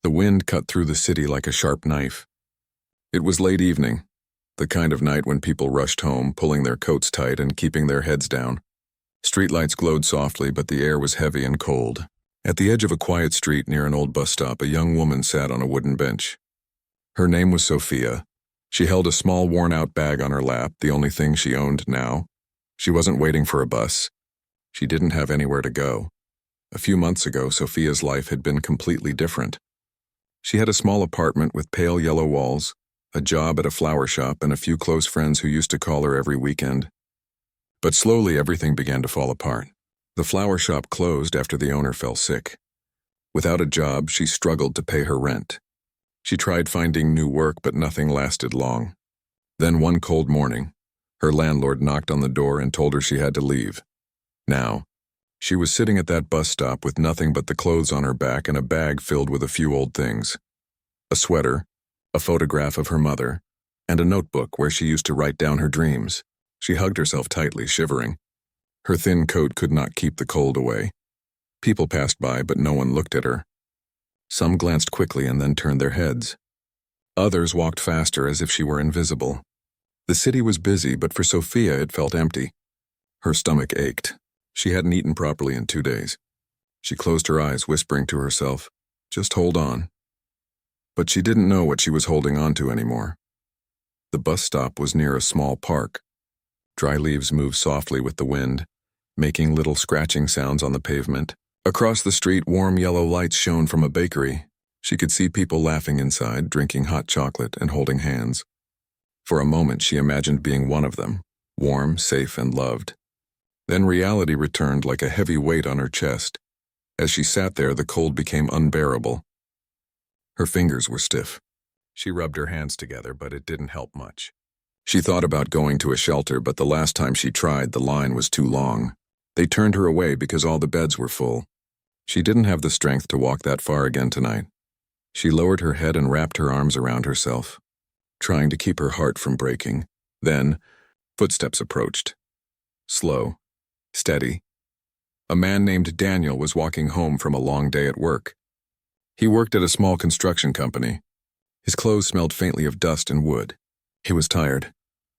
The wind cut through the city like a sharp knife. It was late evening, the kind of night when people rushed home, pulling their coats tight and keeping their heads down. Streetlights glowed softly, but the air was heavy and cold. At the edge of a quiet street near an old bus stop, a young woman sat on a wooden bench. Her name was Sophia. She held a small worn-out bag on her lap, the only thing she owned now. She wasn't waiting for a bus. She didn't have anywhere to go. A few months ago, Sophia's life had been completely different. She had a small apartment with pale yellow walls, a job at a flower shop, and a few close friends who used to call her every weekend. But slowly everything began to fall apart. The flower shop closed after the owner fell sick. Without a job, she struggled to pay her rent. She tried finding new work, but nothing lasted long. Then one cold morning, her landlord knocked on the door and told her she had to leave. Now, she was sitting at that bus stop with nothing but the clothes on her back and a bag filled with a few old things. A sweater, a photograph of her mother, and a notebook where she used to write down her dreams. She hugged herself tightly, shivering. Her thin coat could not keep the cold away. People passed by, but no one looked at her. Some glanced quickly and then turned their heads. Others walked faster as if she were invisible. The city was busy, but for Sophia it felt empty. Her stomach ached. She hadn't eaten properly in 2 days. She closed her eyes, whispering to herself, "Just hold on." But she didn't know what she was holding on to anymore. The bus stop was near a small park. Dry leaves moved softly with the wind, making little scratching sounds on the pavement. Across the street, warm yellow lights shone from a bakery. She could see people laughing inside, drinking hot chocolate and holding hands. For a moment, she imagined being one of them, warm, safe, and loved. Then reality returned like a heavy weight on her chest. As she sat there, the cold became unbearable. Her fingers were stiff. She rubbed her hands together, but it didn't help much. She thought about going to a shelter, but the last time she tried, the line was too long. They turned her away because all the beds were full. She didn't have the strength to walk that far again tonight. She lowered her head and wrapped her arms around herself, trying to keep her heart from breaking. Then, footsteps approached. Slow, steady. A man named Daniel was walking home from a long day at work. He worked at a small construction company. His clothes smelled faintly of dust and wood. He was tired,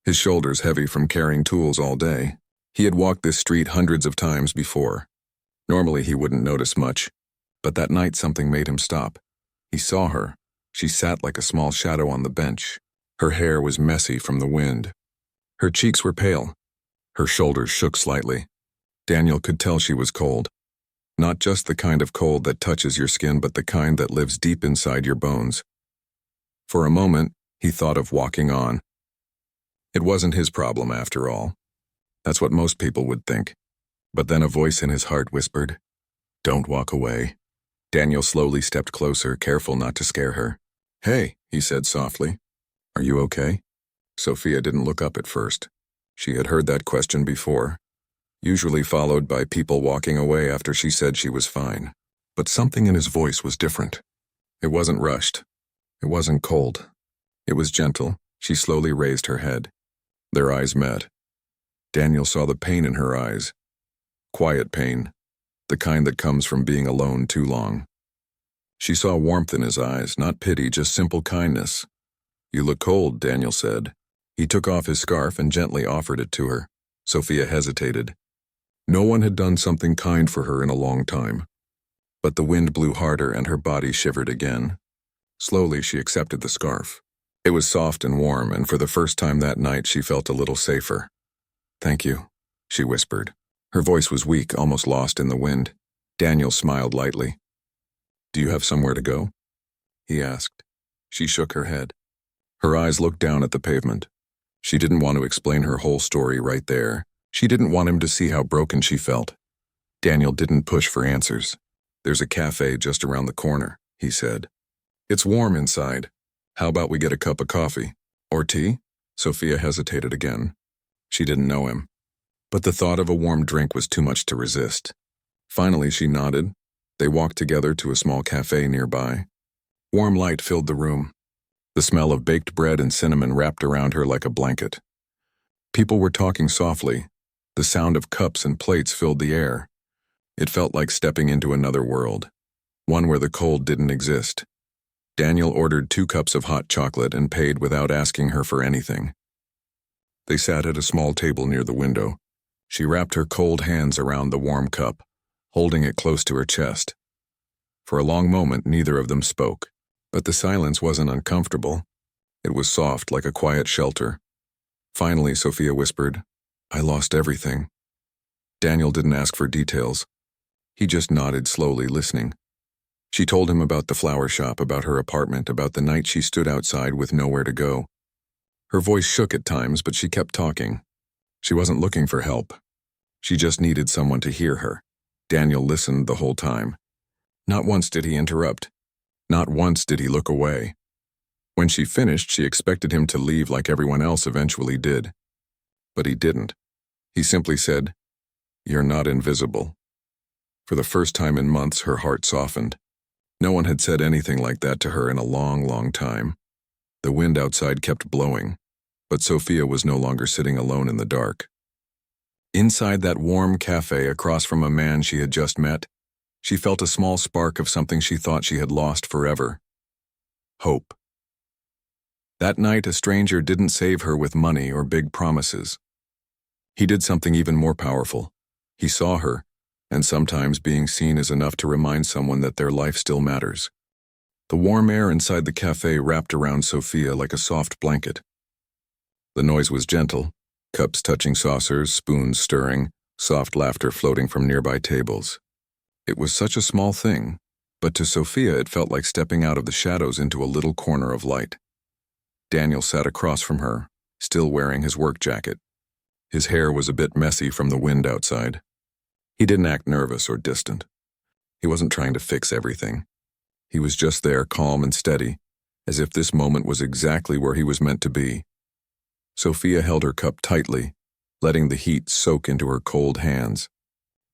his shoulders heavy from carrying tools all day. He had walked this street hundreds of times before. Normally he wouldn't notice much, but that night something made him stop. He saw her. She sat like a small shadow on the bench. Her hair was messy from the wind. Her cheeks were pale. Her shoulders shook slightly. Daniel could tell she was cold. Not just the kind of cold that touches your skin, but the kind that lives deep inside your bones. For a moment, he thought of walking on. It wasn't his problem after all. That's what most people would think. But then a voice in his heart whispered, "Don't walk away." Daniel slowly stepped closer, careful not to scare her. "Hey," he said softly. "Are you okay?" Sophia didn't look up at first. She had heard that question before, usually followed by people walking away after she said she was fine. But something in his voice was different. It wasn't rushed. It wasn't cold. It was gentle. She slowly raised her head. Their eyes met. Daniel saw the pain in her eyes. Quiet pain, the kind that comes from being alone too long. She saw warmth in his eyes, not pity, just simple kindness. "You look cold," Daniel said. He took off his scarf and gently offered it to her. Sophia hesitated. No one had done something kind for her in a long time. But the wind blew harder and her body shivered again. Slowly she accepted the scarf. It was soft and warm, and for the first time that night she felt a little safer. "Thank you," she whispered. Her voice was weak, almost lost in the wind. Daniel smiled lightly. "Do you have somewhere to go?" he asked. She shook her head. Her eyes looked down at the pavement. She didn't want to explain her whole story right there. She didn't want him to see how broken she felt. Daniel didn't push for answers. "There's a cafe just around the corner," he said. "It's warm inside. How about we get a cup of coffee? Or tea?" Sophia hesitated again. She didn't know him. But the thought of a warm drink was too much to resist. Finally, she nodded. They walked together to a small cafe nearby. Warm light filled the room. The smell of baked bread and cinnamon wrapped around her like a blanket. People were talking softly. The sound of cups and plates filled the air. It felt like stepping into another world, one where the cold didn't exist. Daniel ordered 2 cups of hot chocolate and paid without asking her for anything. They sat at a small table near the window. She wrapped her cold hands around the warm cup, holding it close to her chest. For a long moment, neither of them spoke, but the silence wasn't uncomfortable. It was soft, like a quiet shelter. Finally, Sophia whispered, "I lost everything." Daniel didn't ask for details. He just nodded slowly, listening. She told him about the flower shop, about her apartment, about the night she stood outside with nowhere to go. Her voice shook at times, but she kept talking. She wasn't looking for help. She just needed someone to hear her. Daniel listened the whole time. Not once did he interrupt. Not once did he look away. When she finished, she expected him to leave like everyone else eventually did. But he didn't. He simply said, "You're not invisible." For the first time in months, her heart softened. No one had said anything like that to her in a long, long time. The wind outside kept blowing, but Sophia was no longer sitting alone in the dark. Inside that warm cafe across from a man she had just met, she felt a small spark of something she thought she had lost forever. Hope. That night, a stranger didn't save her with money or big promises. He did something even more powerful. He saw her, and sometimes being seen is enough to remind someone that their life still matters. The warm air inside the cafe wrapped around Sophia like a soft blanket. The noise was gentle, cups touching saucers, spoons stirring, soft laughter floating from nearby tables. It was such a small thing, but to Sophia it felt like stepping out of the shadows into a little corner of light. Daniel sat across from her, still wearing his work jacket. His hair was a bit messy from the wind outside. He didn't act nervous or distant. He wasn't trying to fix everything. He was just there, calm and steady, as if this moment was exactly where he was meant to be. Sophia held her cup tightly, letting the heat soak into her cold hands.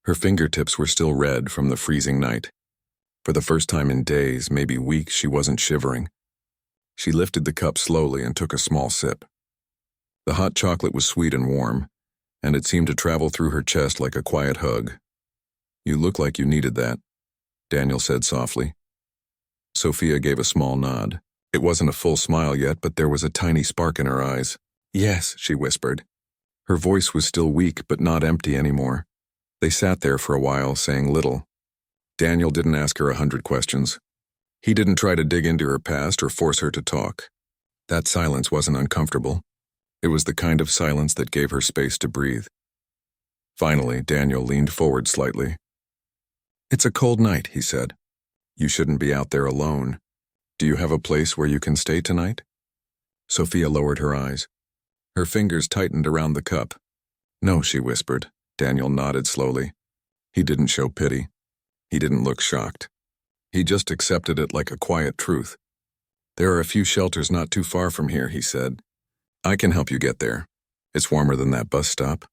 Her fingertips were still red from the freezing night. For the first time in days, maybe weeks, she wasn't shivering. She lifted the cup slowly and took a small sip. The hot chocolate was sweet and warm, and it seemed to travel through her chest like a quiet hug. "You look like you needed that," Daniel said softly. Sophia gave a small nod. It wasn't a full smile yet, but there was a tiny spark in her eyes. "Yes," she whispered. Her voice was still weak, but not empty anymore. They sat there for a while, saying little. Daniel didn't ask her 100 questions. He didn't try to dig into her past or force her to talk. That silence wasn't uncomfortable. It was the kind of silence that gave her space to breathe. Finally, Daniel leaned forward slightly. "It's a cold night," he said. "You shouldn't be out there alone. Do you have a place where you can stay tonight?" Sophia lowered her eyes. Her fingers tightened around the cup. "No," she whispered. Daniel nodded slowly. He didn't show pity. He didn't look shocked. He just accepted it like a quiet truth. "There are a few shelters not too far from here," he said. "I can help you get there. It's warmer than that bus stop."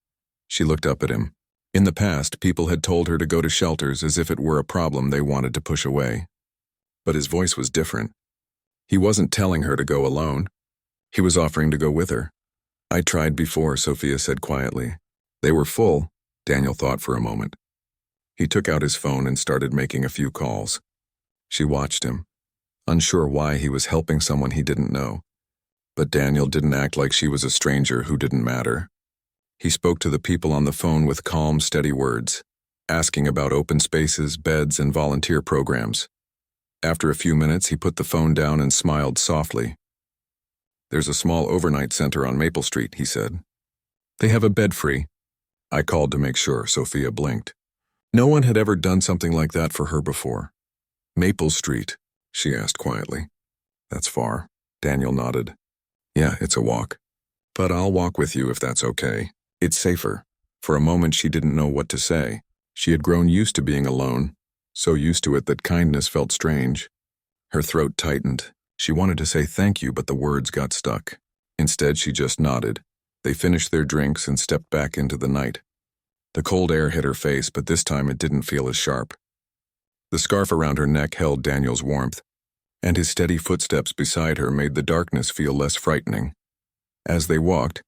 She looked up at him. In the past, people had told her to go to shelters as if it were a problem they wanted to push away. But his voice was different. He wasn't telling her to go alone. He was offering to go with her. "I tried before," Sophia said quietly. "They were full." Daniel thought for a moment. He took out his phone and started making a few calls. She watched him, unsure why he was helping someone he didn't know. But Daniel didn't act like she was a stranger who didn't matter. He spoke to the people on the phone with calm, steady words, asking about open spaces, beds, and volunteer programs. After a few minutes, he put the phone down and smiled softly. "There's a small overnight center on Maple Street," he said. "They have a bed free." I called to make sure. Sophia blinked. No one had ever done something like that for her before. "Maple Street?" she asked quietly. "That's far." Daniel nodded. "Yeah, it's a walk. But I'll walk with you if that's okay. It's safer." For a moment she didn't know what to say. She had grown used to being alone, so used to it that kindness felt strange. Her throat tightened. She wanted to say thank you, but the words got stuck. Instead, she just nodded. They finished their drinks and stepped back into the night. The cold air hit her face, but this time it didn't feel as sharp. The scarf around her neck held Daniel's warmth, and his steady footsteps beside her made the darkness feel less frightening. As they walked,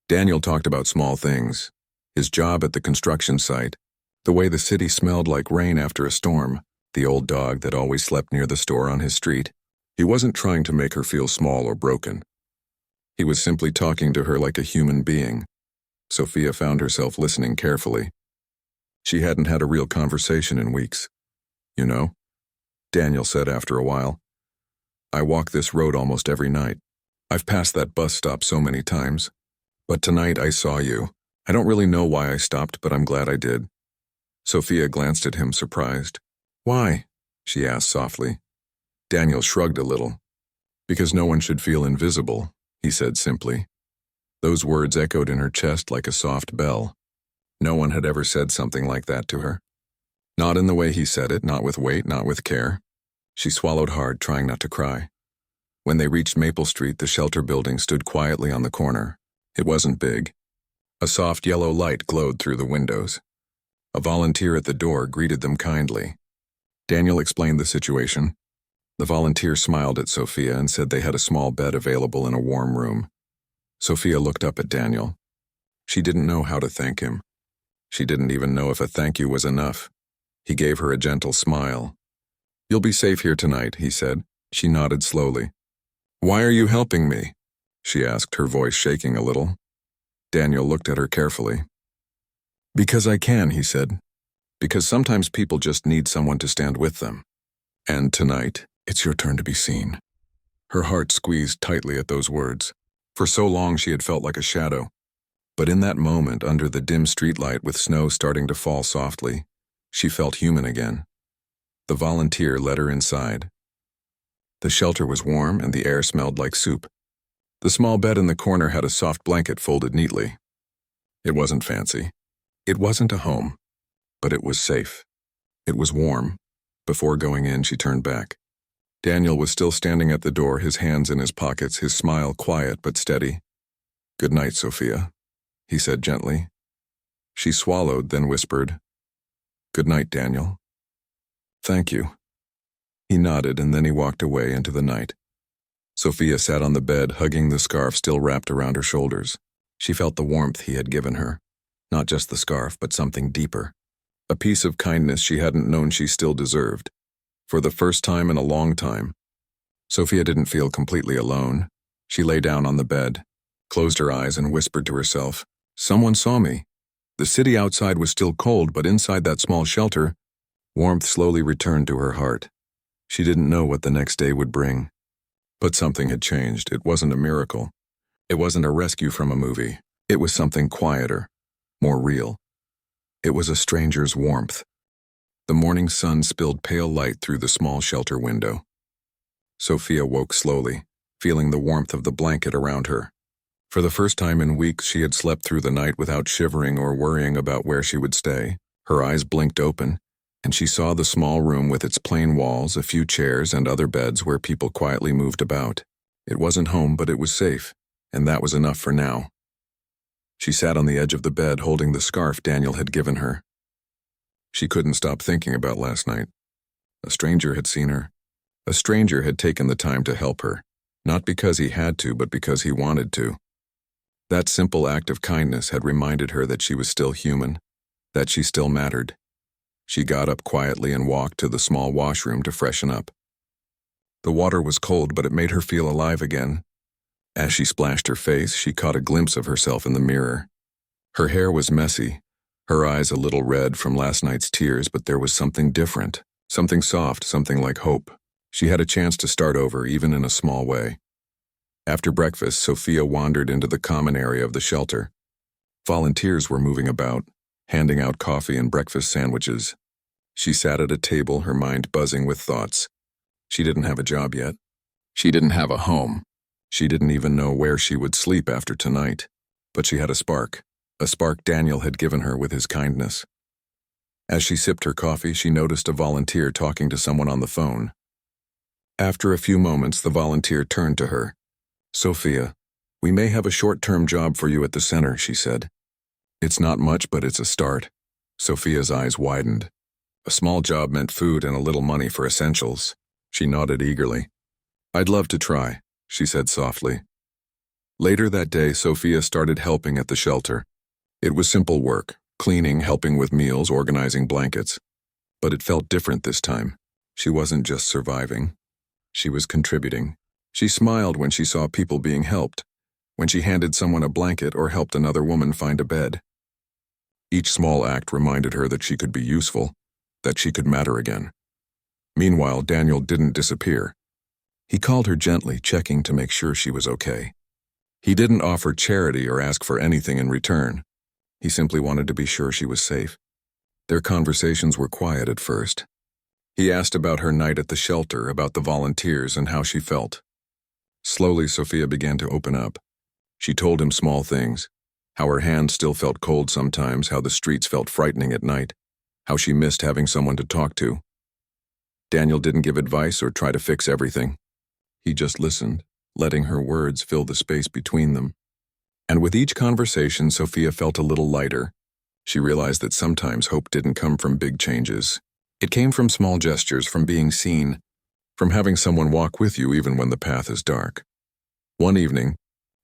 Daniel talked about small things: his job at the construction site, the way the city smelled like rain after a storm, the old dog that always slept near the store on his street. He wasn't trying to make her feel small or broken. He was simply talking to her like a human being. Sophia found herself listening carefully. She hadn't had a real conversation in weeks. "You know," Daniel said after a while, "I walk this road almost every night. I've passed that bus stop so many times. But tonight I saw you. I don't really know why I stopped, but I'm glad I did." Sophia glanced at him, surprised. "Why?" she asked softly. Daniel shrugged a little. "Because no one should feel invisible," he said simply. Those words echoed in her chest like a soft bell. No one had ever said something like that to her. Not in the way he said it, not with weight, not with care. She swallowed hard, trying not to cry. When they reached Maple Street, the shelter building stood quietly on the corner. It wasn't big. A soft yellow light glowed through the windows. A volunteer at the door greeted them kindly. Daniel explained the situation. The volunteer smiled at Sophia and said they had a small bed available in a warm room. Sophia looked up at Daniel. She didn't know how to thank him. She didn't even know if a thank you was enough. He gave her a gentle smile. "You'll be safe here tonight," he said. She nodded slowly. "Why are you helping me?" she asked, her voice shaking a little. Daniel looked at her carefully. "Because I can," he said. "Because sometimes people just need someone to stand with them. And tonight, it's your turn to be seen." Her heart squeezed tightly at those words. For so long she had felt like a shadow. But in that moment, under the dim streetlight with snow starting to fall softly, she felt human again. The volunteer led her inside. The shelter was warm and the air smelled like soup. The small bed in the corner had a soft blanket folded neatly. It wasn't fancy. It wasn't a home. But it was safe. It was warm. Before going in, she turned back. Daniel was still standing at the door, his hands in his pockets, his smile quiet but steady. "Good night, Sophia," he said gently. She swallowed, then whispered, "Good night, Daniel." "Thank you." He nodded, and then he walked away into the night. Sophia sat on the bed, hugging the scarf still wrapped around her shoulders. She felt the warmth he had given her. Not just the scarf, but something deeper. A piece of kindness she hadn't known she still deserved. For the first time in a long time, Sophia didn't feel completely alone. She lay down on the bed, closed her eyes, and whispered to herself, "Someone saw me." The city outside was still cold, but inside that small shelter, warmth slowly returned to her heart. She didn't know what the next day would bring. But something had changed. It wasn't a miracle. It wasn't a rescue from a movie. It was something quieter, more real. It was a stranger's warmth. The morning sun spilled pale light through the small shelter window. Sophia woke slowly, feeling the warmth of the blanket around her. For the first time in weeks, she had slept through the night without shivering or worrying about where she would stay. Her eyes blinked open, and she saw the small room with its plain walls, a few chairs, and other beds where people quietly moved about. It wasn't home, but it was safe, and that was enough for now. She sat on the edge of the bed, holding the scarf Daniel had given her. She couldn't stop thinking about last night. A stranger had seen her. A stranger had taken the time to help her, not because he had to, but because he wanted to. That simple act of kindness had reminded her that she was still human, that she still mattered. She got up quietly and walked to the small washroom to freshen up. The water was cold, but it made her feel alive again. As she splashed her face, she caught a glimpse of herself in the mirror. Her hair was messy, her eyes a little red from last night's tears, but there was something different, something soft, something like hope. She had a chance to start over, even in a small way. After breakfast, Sophia wandered into the common area of the shelter. Volunteers were moving about, handing out coffee and breakfast sandwiches. She sat at a table, her mind buzzing with thoughts. She didn't have a job yet. She didn't have a home. She didn't even know where she would sleep after tonight. But she had a spark Daniel had given her with his kindness. As she sipped her coffee, she noticed a volunteer talking to someone on the phone. After a few moments, the volunteer turned to her. "Sophia, we may have a short-term job for you at the center," she said. "It's not much, but it's a start." Sophia's eyes widened. A small job meant food and a little money for essentials. She nodded eagerly. "I'd love to try," she said softly. Later that day, Sophia started helping at the shelter. It was simple work, cleaning, helping with meals, organizing blankets. But it felt different this time. She wasn't just surviving. She was contributing. She smiled when she saw people being helped, when she handed someone a blanket or helped another woman find a bed. Each small act reminded her that she could be useful, that she could matter again. Meanwhile, Daniel didn't disappear. He called her gently, checking to make sure she was okay. He didn't offer charity or ask for anything in return. He simply wanted to be sure she was safe. Their conversations were quiet at first. He asked about her night at the shelter, about the volunteers and how she felt. Slowly, Sophia began to open up. She told him small things, how her hands still felt cold sometimes, how the streets felt frightening at night, how she missed having someone to talk to. Daniel didn't give advice or try to fix everything. He just listened, letting her words fill the space between them. And with each conversation, Sophia felt a little lighter. She realized that sometimes hope didn't come from big changes. It came from small gestures, from being seen, from having someone walk with you even when the path is dark. One evening,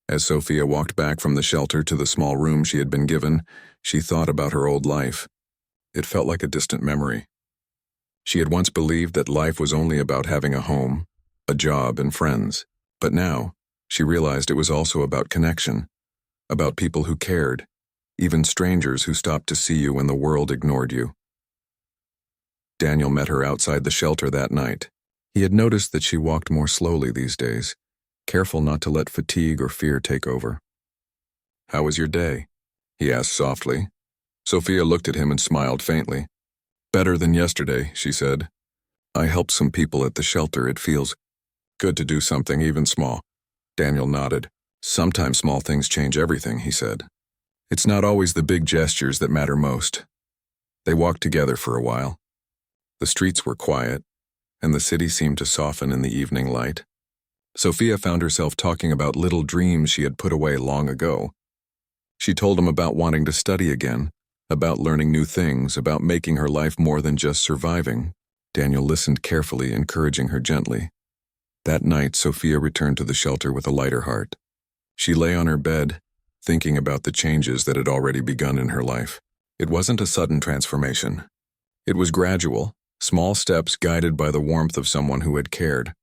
as Sophia walked back from the shelter to the small room she had been given, she thought about her old life. It felt like a distant memory. She had once believed that life was only about having a home, a job, and friends. But now, she realized it was also about connection, about people who cared, even strangers who stopped to see you when the world ignored you. Daniel met her outside the shelter that night. He had noticed that she walked more slowly these days, careful not to let fatigue or fear take over. "How was your day?" he asked softly. Sophia looked at him and smiled faintly. "Better than yesterday," she said. "I helped some people at the shelter. It feels good to do something, even small." Daniel nodded. "Sometimes small things change everything," he said. "It's not always the big gestures that matter most." They walked together for a while. The streets were quiet, and the city seemed to soften in the evening light. Sophia found herself talking about little dreams she had put away long ago. She told him about wanting to study again, about learning new things, about making her life more than just surviving. Daniel listened carefully, encouraging her gently. That night, Sophia returned to the shelter with a lighter heart. She lay on her bed, thinking about the changes that had already begun in her life. It wasn't a sudden transformation. It was gradual, small steps guided by the warmth of someone who had cared.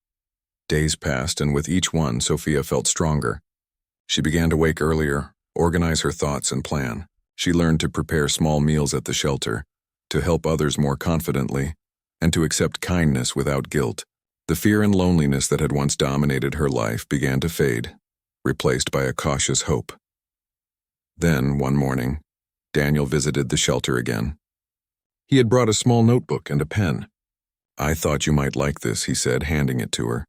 Days passed, and with each one, Sophia felt stronger. She began to wake earlier, organize her thoughts, and plan. She learned to prepare small meals at the shelter, to help others more confidently, and to accept kindness without guilt. The fear and loneliness that had once dominated her life began to fade, replaced by a cautious hope. Then, one morning, Daniel visited the shelter again. He had brought a small notebook and a pen. "I thought you might like this," he said, handing it to her.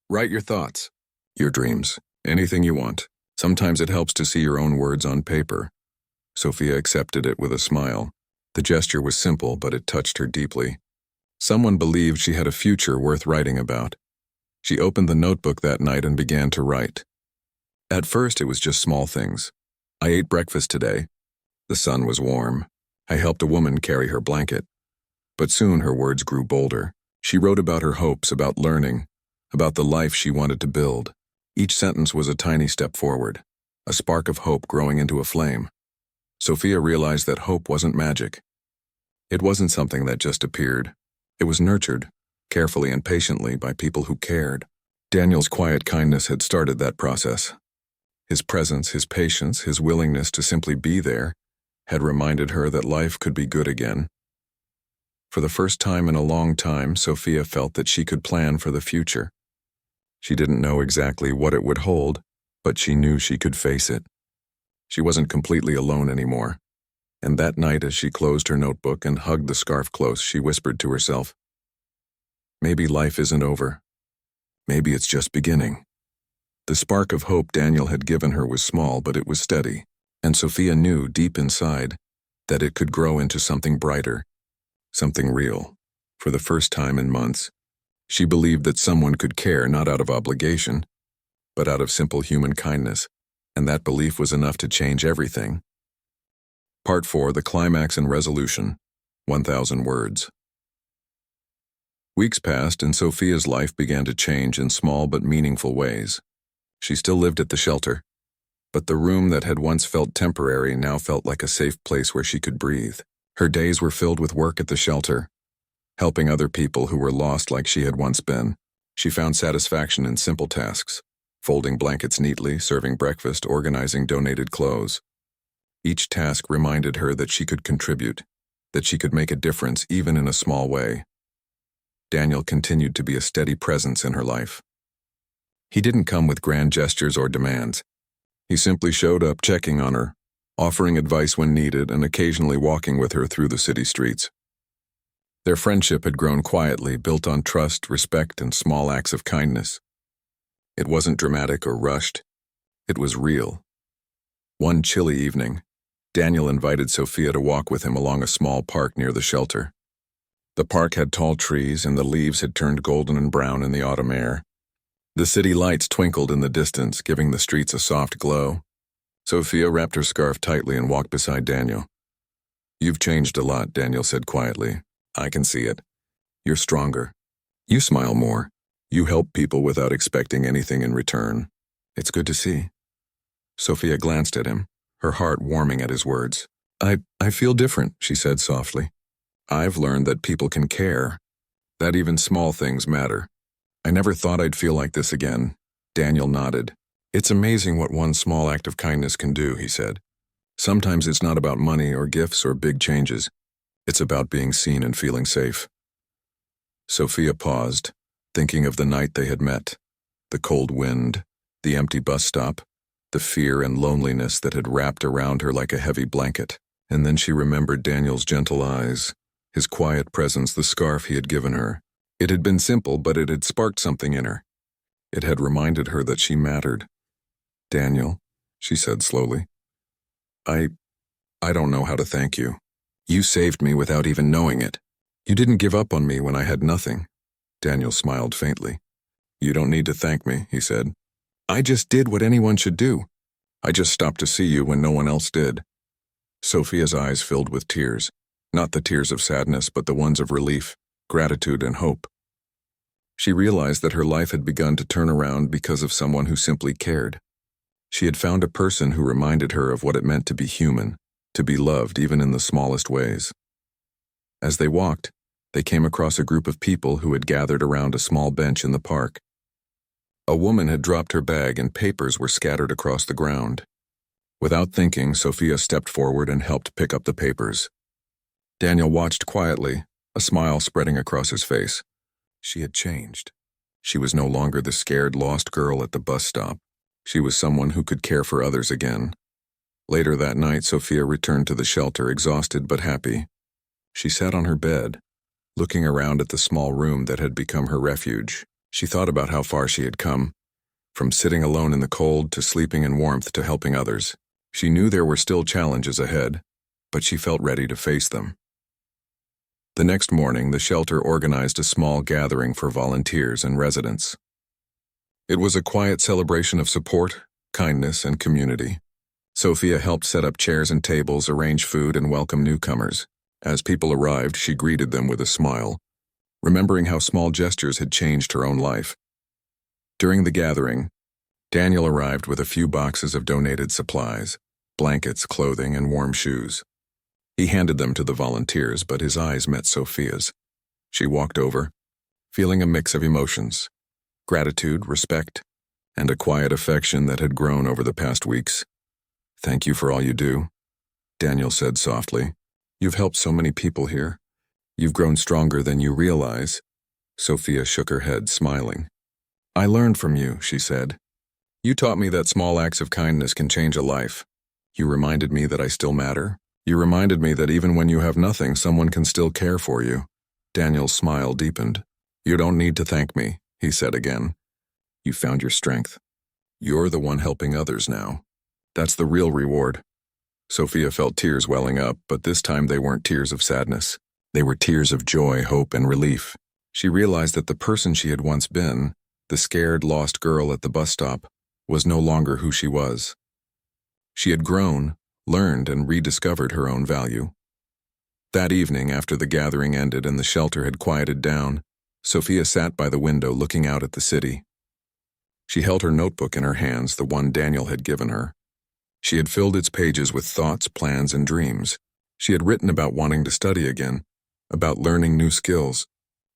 "Write your thoughts, your dreams, anything you want. Sometimes it helps to see your own words on paper." Sophia accepted it with a smile. The gesture was simple, but it touched her deeply. Someone believed she had a future worth writing about. She opened the notebook that night and began to write. At first, it was just small things. "I ate breakfast today. The sun was warm. I helped a woman carry her blanket." But soon her words grew bolder. She wrote about her hopes, about learning, about the life she wanted to build. Each sentence was a tiny step forward, a spark of hope growing into a flame. Sophia realized that hope wasn't magic. It wasn't something that just appeared. It was nurtured, carefully and patiently, by people who cared. Daniel's quiet kindness had started that process. His presence, his patience, his willingness to simply be there had reminded her that life could be good again. For the first time in a long time, Sophia felt that she could plan for the future. She didn't know exactly what it would hold, but she knew she could face it. She wasn't completely alone anymore. And that night, as she closed her notebook and hugged the scarf close, she whispered to herself, "Maybe life isn't over. Maybe it's just beginning." The spark of hope Daniel had given her was small, but it was steady, and Sophia knew deep inside that it could grow into something brighter, something real. For the first time in months, she believed that someone could care not out of obligation, but out of simple human kindness, and that belief was enough to change everything. Part 4, the climax and resolution, 1,000 words. Weeks passed, and Sophia's life began to change in small but meaningful ways. She still lived at the shelter, but the room that had once felt temporary now felt like a safe place where she could breathe. Her days were filled with work at the shelter, helping other people who were lost like she had once been. She found satisfaction in simple tasks, folding blankets neatly, serving breakfast, organizing donated clothes. Each task reminded her that she could contribute, that she could make a difference even in a small way. Daniel continued to be a steady presence in her life. He didn't come with grand gestures or demands. He simply showed up, checking on her, offering advice when needed, and occasionally walking with her through the city streets. Their friendship had grown quietly, built on trust, respect, and small acts of kindness. It wasn't dramatic or rushed. It was real. One chilly evening, Daniel invited Sophia to walk with him along a small park near the shelter. The park had tall trees, and the leaves had turned golden and brown in the autumn air. The city lights twinkled in the distance, giving the streets a soft glow. Sophia wrapped her scarf tightly and walked beside Daniel. "You've changed a lot," Daniel said quietly. "I can see it. You're stronger. You smile more. You help people without expecting anything in return. It's good to see." Sophia glanced at him, her heart warming at his words. I feel different," she said softly. "I've learned that people can care, that even small things matter. I never thought I'd feel like this again." Daniel nodded. "It's amazing what one small act of kindness can do," he said. "Sometimes it's not about money or gifts or big changes. It's about being seen and feeling safe." Sophia paused, thinking of the night they had met, the cold wind, the empty bus stop, the fear and loneliness that had wrapped around her like a heavy blanket. And then she remembered Daniel's gentle eyes, his quiet presence, the scarf he had given her. It had been simple, but it had sparked something in her. It had reminded her that she mattered. "Daniel," she said slowly, I don't know how to thank you. You saved me without even knowing it. You didn't give up on me when I had nothing." Daniel smiled faintly. "You don't need to thank me," he said. "I just did what anyone should do. I just stopped to see you when no one else did." Sophia's eyes filled with tears, not the tears of sadness, but the ones of relief, gratitude, and hope. She realized that her life had begun to turn around because of someone who simply cared. She had found a person who reminded her of what it meant to be human, to be loved even in the smallest ways. As they walked, they came across a group of people who had gathered around a small bench in the park. A woman had dropped her bag and papers were scattered across the ground. Without thinking, Sophia stepped forward and helped pick up the papers. Daniel watched quietly, a smile spreading across his face. She had changed. She was no longer the scared, lost girl at the bus stop. She was someone who could care for others again. Later that night, Sophia returned to the shelter, exhausted but happy. She sat on her bed, looking around at the small room that had become her refuge. She thought about how far she had come, from sitting alone in the cold to sleeping in warmth to helping others. She knew there were still challenges ahead, but she felt ready to face them. The next morning, the shelter organized a small gathering for volunteers and residents. It was a quiet celebration of support, kindness, and community. Sophia helped set up chairs and tables, arrange food, and welcome newcomers. As people arrived, she greeted them with a smile, remembering how small gestures had changed her own life. During the gathering, Daniel arrived with a few boxes of donated supplies, blankets, clothing, and warm shoes. He handed them to the volunteers, but his eyes met Sophia's. She walked over, feeling a mix of emotions, gratitude, respect, and a quiet affection that had grown over the past weeks. "Thank you for all you do," Daniel said softly. "You've helped so many people here. You've grown stronger than you realize." Sophia shook her head, smiling. "I learned from you," she said. "You taught me that small acts of kindness can change a life. You reminded me that I still matter. You reminded me that even when you have nothing, someone can still care for you." Daniel's smile deepened. "You don't need to thank me," he said again. "You found your strength. You're the one helping others now. That's the real reward." Sophia felt tears welling up, but this time they weren't tears of sadness. They were tears of joy, hope, and relief. She realized that the person she had once been, the scared, lost girl at the bus stop, was no longer who she was. She had grown, learned, and rediscovered her own value. That evening, after the gathering ended and the shelter had quieted down, Sophia sat by the window looking out at the city. She held her notebook in her hands, the one Daniel had given her. She had filled its pages with thoughts, plans, and dreams. She had written about wanting to study again, about learning new skills,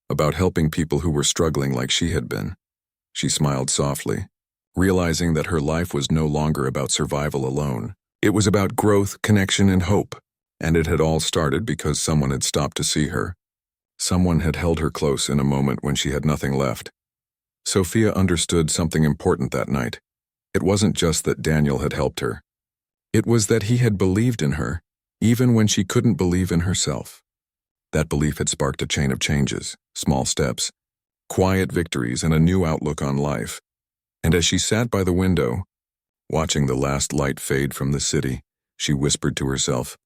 about helping people who were struggling like she had been. She smiled softly, realizing that her life was no longer about survival alone. It was about growth, connection, and hope. And it had all started because someone had stopped to see her. Someone had held her close in a moment when she had nothing left. Sophia understood something important that night. It wasn't just that Daniel had helped her. It was that he had believed in her, even when she couldn't believe in herself. That belief had sparked a chain of changes, small steps, quiet victories, and a new outlook on life. And as she sat by the window, watching the last light fade from the city, she whispered to herself,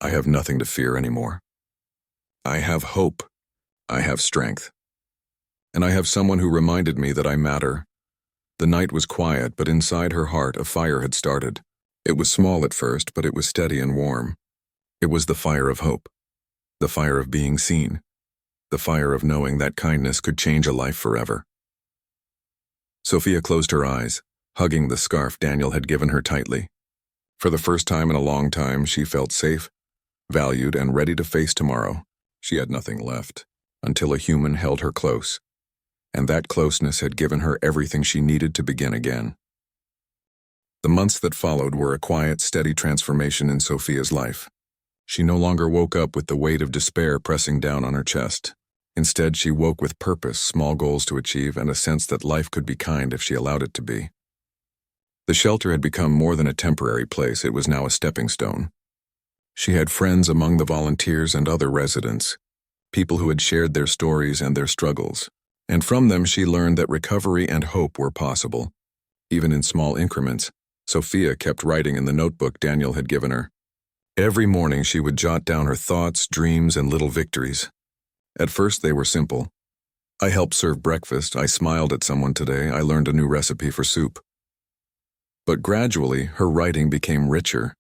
"I have nothing to fear anymore. I have hope. I have strength. And I have someone who reminded me that I matter." The night was quiet, but inside her heart a fire had started. It was small at first, but it was steady and warm. It was the fire of hope, the fire of being seen, the fire of knowing that kindness could change a life forever. Sophia closed her eyes, hugging the scarf Daniel had given her tightly. For the first time in a long time, she felt safe, valued, and ready to face tomorrow. She had nothing left, until a human held her close, and that closeness had given her everything she needed to begin again. The months that followed were a quiet, steady transformation in Sophia's life. She no longer woke up with the weight of despair pressing down on her chest. Instead, she woke with purpose, small goals to achieve, and a sense that life could be kind if she allowed it to be. The shelter had become more than a temporary place, it was now a stepping stone. She had friends among the volunteers and other residents, people who had shared their stories and their struggles, and from them she learned that recovery and hope were possible. Even in small increments, Sophia kept writing in the notebook Daniel had given her. Every morning she would jot down her thoughts, dreams, and little victories. At first they were simple. "I helped serve breakfast, I smiled at someone today, I learned a new recipe for soup." But gradually, her writing became richer.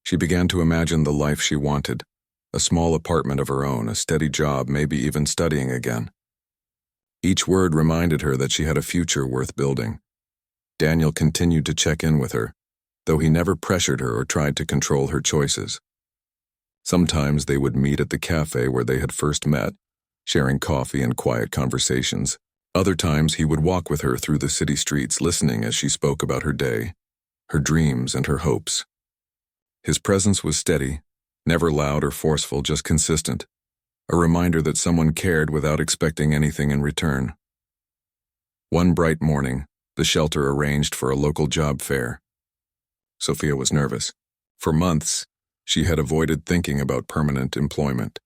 She began to imagine the life she wanted, a small apartment of her own, a steady job, maybe even studying again. Each word reminded her that she had a future worth building. Daniel continued to check in with her, though he never pressured her or tried to control her choices. Sometimes they would meet at the cafe where they had first met, sharing coffee and quiet conversations. Other times he would walk with her through the city streets, listening as she spoke about her day, her dreams, and her hopes. His presence was steady, never loud or forceful, just consistent, a reminder that someone cared without expecting anything in return. One bright morning, the shelter arranged for a local job fair. Sophia was nervous. For months, she had avoided thinking about permanent employment.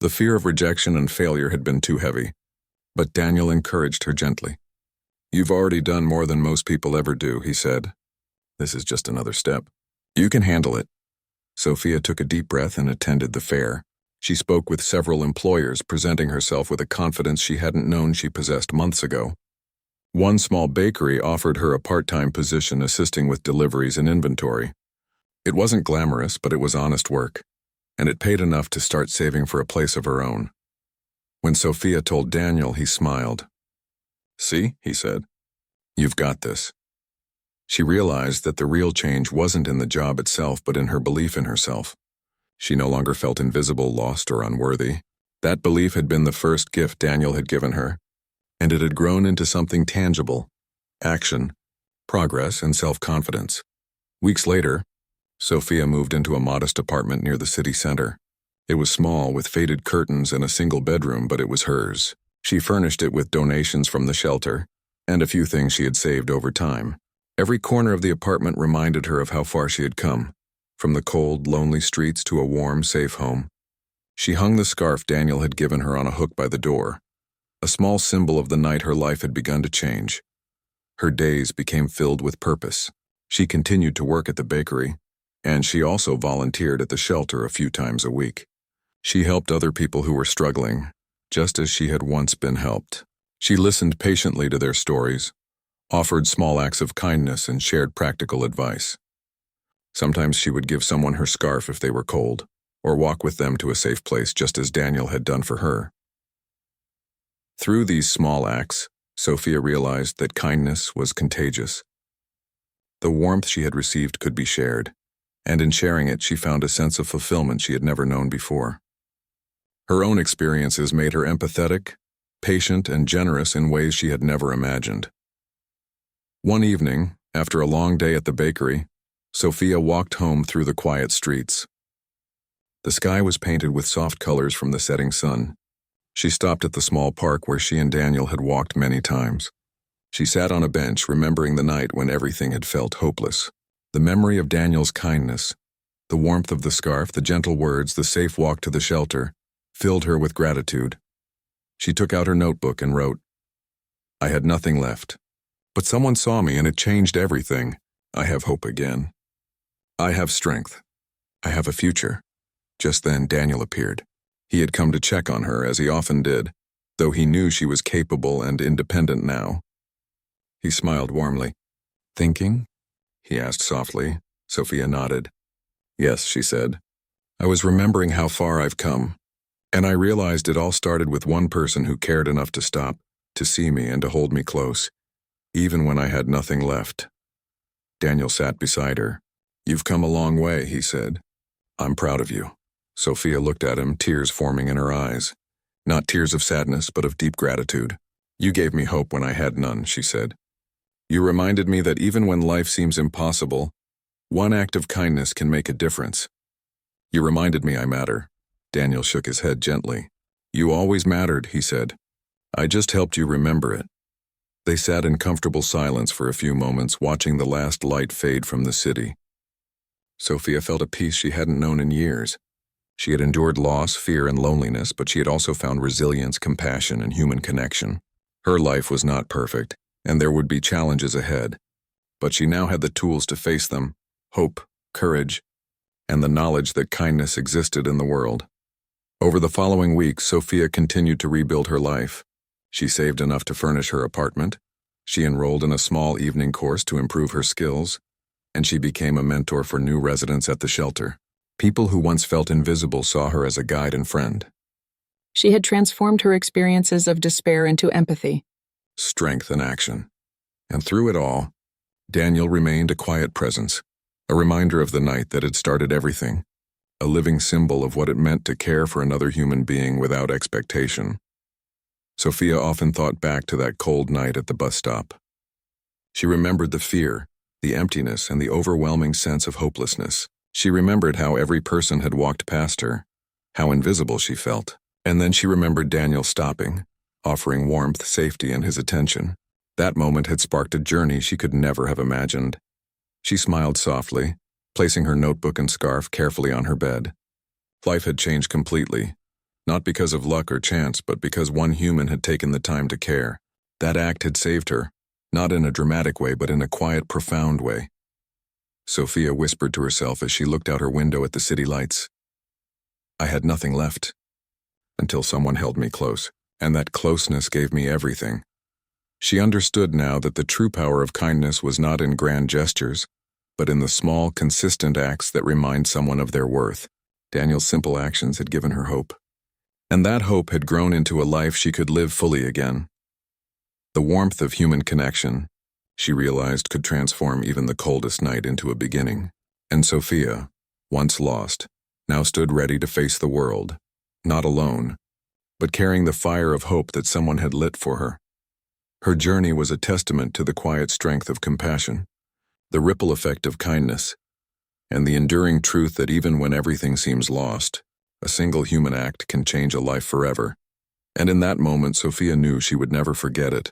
The fear of rejection and failure had been too heavy, but Daniel encouraged her gently. "You've already done more than most people ever do," he said. "This is just another step. You can handle it." Sophia took a deep breath and attended the fair. She spoke with several employers, presenting herself with a confidence she hadn't known she possessed months ago. One small bakery offered her a part-time position assisting with deliveries and inventory. It wasn't glamorous, but it was honest work, and it paid enough to start saving for a place of her own. When Sophia told Daniel, he smiled. "See," he said, "you've got this." She realized that the real change wasn't in the job itself, but in her belief in herself. She no longer felt invisible, lost, or unworthy. That belief had been the first gift Daniel had given her, and it had grown into something tangible: action, progress, and self-confidence. Weeks later, Sophia moved into a modest apartment near the city center. It was small, with faded curtains and a single bedroom, but it was hers. She furnished it with donations from the shelter, and a few things she had saved over time. Every corner of the apartment reminded her of how far she had come, from the cold, lonely streets to a warm, safe home. She hung the scarf Daniel had given her on a hook by the door, a small symbol of the night her life had begun to change. Her days became filled with purpose. She continued to work at the bakery, and she also volunteered at the shelter a few times a week. She helped other people who were struggling, just as she had once been helped. She listened patiently to their stories, offered small acts of kindness, and shared practical advice. Sometimes she would give someone her scarf if they were cold, or walk with them to a safe place, just as Daniel had done for her. Through these small acts, Sophia realized that kindness was contagious. The warmth she had received could be shared, and in sharing it she found a sense of fulfillment she had never known before. Her own experiences made her empathetic, patient, and generous in ways she had never imagined. One evening, after a long day at the bakery, Sophia walked home through the quiet streets. The sky was painted with soft colors from the setting sun. She stopped at the small park where she and Daniel had walked many times. She sat on a bench, remembering the night when everything had felt hopeless. The memory of Daniel's kindness, the warmth of the scarf, the gentle words, the safe walk to the shelter, filled her with gratitude. She took out her notebook and wrote, "I had nothing left, but someone saw me and it changed everything. I have hope again. I have strength. I have a future." Just then, Daniel appeared. He had come to check on her, as he often did, though he knew she was capable and independent now. He smiled warmly. "Thinking?" he asked softly. Sophia nodded. "Yes," she said. "I was remembering how far I've come, and I realized it all started with one person who cared enough to stop, to see me, and to hold me close, even when I had nothing left." Daniel sat beside her. "You've come a long way," he said. "I'm proud of you." Sophia looked at him, tears forming in her eyes. Not tears of sadness, but of deep gratitude. "You gave me hope when I had none," she said. "You reminded me that even when life seems impossible, one act of kindness can make a difference. You reminded me I matter." Daniel shook his head gently. "You always mattered," he said. "I just helped you remember it." They sat in comfortable silence for a few moments, watching the last light fade from the city. Sophia felt a peace she hadn't known in years. She had endured loss, fear, and loneliness, but she had also found resilience, compassion, and human connection. Her life was not perfect, and there would be challenges ahead, but she now had the tools to face them: hope, courage, and the knowledge that kindness existed in the world. Over the following weeks, Sophia continued to rebuild her life. She saved enough to furnish her apartment. She enrolled in a small evening course to improve her skills, and she became a mentor for new residents at the shelter. People who once felt invisible saw her as a guide and friend. She had transformed her experiences of despair into empathy, Strength and action. And through it all, Daniel remained a quiet presence, a reminder of the night that had started everything, a living symbol of what it meant to care for another human being without expectation. Sophia often thought back to that cold night at the bus stop. She remembered the fear, the emptiness, and the overwhelming sense of hopelessness. She remembered how every person had walked past her, how invisible she felt. And then she remembered Daniel stopping, offering warmth, safety, and his attention. That moment had sparked a journey she could never have imagined. She smiled softly, placing her notebook and scarf carefully on her bed. Life had changed completely, not because of luck or chance, but because one human had taken the time to care. That act had saved her, not in a dramatic way, but in a quiet, profound way. Sophia whispered to herself as she looked out her window at the city lights. "I had nothing left, until someone held me close, and that closeness gave me everything." She understood now that the true power of kindness was not in grand gestures, but in the small, consistent acts that remind someone of their worth. Daniel's simple actions had given her hope, and that hope had grown into a life she could live fully again. The warmth of human connection, she realized, could transform even the coldest night into a beginning. And Sophia, once lost, now stood ready to face the world, not alone, but carrying the fire of hope that someone had lit for her. Her journey was a testament to the quiet strength of compassion, the ripple effect of kindness, and the enduring truth that even when everything seems lost, a single human act can change a life forever. And in that moment, Sophia knew she would never forget it.